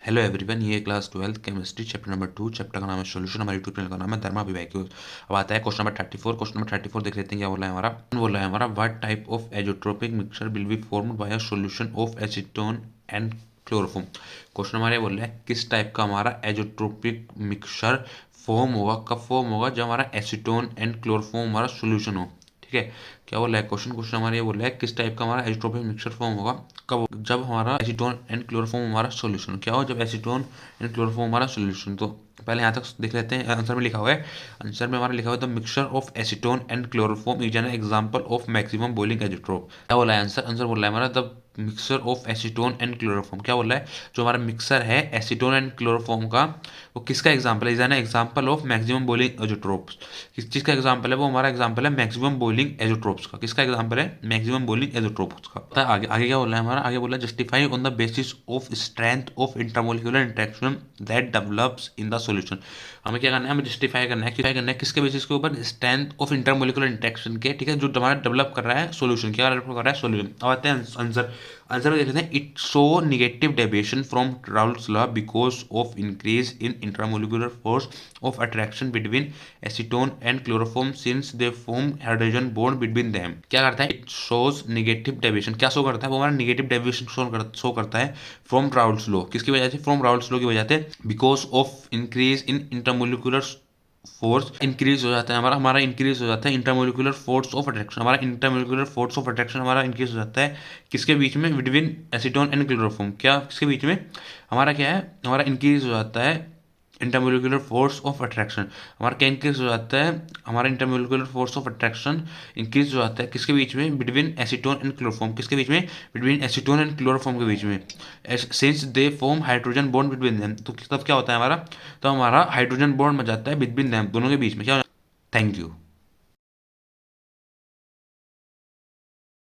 Hello everyone, ये class 12 chemistry chapter number 2। Chapter का नाम है सॉल्यूशन। हमारे यूट्यूब चैनल का नाम है धर्मा विवैक्यूज। अब आता है क्वेश्चन नंबर 34। क्वेश्चन नंबर 34 देख लेते हैं क्या बोला है हमारा। बोला है हमारा, what type of azeotropic mixture will be formed by a solution of acetone and chloroform. Question हमारे बोल रहे हैं किस टाइप का हमारा एजोट्रोपिक मिक्सचर फॉर्म होगा, कब फॉर्म होगा, जब हमारा एसीटोन एंड क्लोरोफॉर्म हमारा सॉल्यूशन हो। ठीक है, क्या बोला है क्वेश्चन। क्वेश्चन हमारे ये बोल रहा है किस टाइप का हमारा एजिट्रोपिक मिक्सचर फॉर्म होगा, कब, जब हमारा एसीटोन एंड क्लोरोफॉर्म हमारा सॉल्यूशन क्या हो, जब एसीटोन एंड क्लोरोफॉर्म हमारा सॉल्यूशन। तो पहले यहाँ तक देख लेते हैं। आंसर में लिखा हुआ है, आंसर में हमारा लिखा हुआ है the mixture of acetone and chloroform is an example of maximum boiling azeotrope. क्या बोला है आंसर। आंसर बोला है हमारा the mixture of acetone and chloroform. क्या बोला है, जो हमारा मिक्सर है एसीटोन एंड क्लोरोफॉर्म का, वो किसका एग्जाम्पल है, is an example of maximum boiling azeotropes. किस चीज़ का एग्जाम्पल है, वो हमारा एग्जाम्पल है मैक्सिमम बॉइलिंग एजोट्रोप्स का। किसका एग्जाम्पल है, मैक्सिमम बॉइलिंग एजोट्रोप्स का। पता है आगे आगे क्या बोला है हमारा, आगे बोला justify on the basis of strength of intermolecular interaction that develops in the solution. हमें क्या करना है, हमें जस्टिफाई करना है किसके बेसिस के ऊपर, स्ट्रेंथ ऑफ इंटरमोलिकुलर इंटरेक्शन के। ठीक है, जो हमारा डेवलप कर रहा है सॉल्यूशन, क्या डेवलप कर रहा है सॉल्यूशन। अब आते हैं आंसर। आंसर में देख लेते हैं, it show negative deviation from Raoult's law because of increase in intermolecular force of attraction between acetone and chloroform since they form hydrogen bond between them। क्या करता है, it shows negative deviation। क्या show करता है, वो हमारा negative deviation show करता है from Raoult's law। किसकी वजह से, from Raoult's law की वजह से, because of increase in intermolecular force increase हो जाता है हमारा हमारा इंक्रीज हो जाता है इंटरमोलिकुलर फोर्स ऑफ अट्रैक्शन। हमारा इंटरमोलिकुलर फोर्स ऑफ अट्रैक्शन हमारा इंक्रीज हो जाता है किसके बीच में, बिटवीन एसीटोन एंड क्लोरोफॉर्म। क्या किसके बीच में, हमारा क्या है, हमारा इंक्रीज हो जाता है इंटरमोलिकुलर फोर्स ऑफ अट्रैक्शन। हमारा क्या इंक्रीज हो जाता है, हमारा intermolecular force of attraction increase हो जाता है किसके बीच में, बिटवीन एसीटोन एंड क्लोरोफॉर्म। किसके बीच में, बिटवीन एसीटोन एंड क्लोरोफॉर्म के बीच में, since they form hydrogen bond between them. तो तब क्या होता है हमारा, तो हमारा हाइड्रोजन बॉन्ड बन जाता है बिटवीन देम, दोनों के बीच में। क्या, थैंक यू।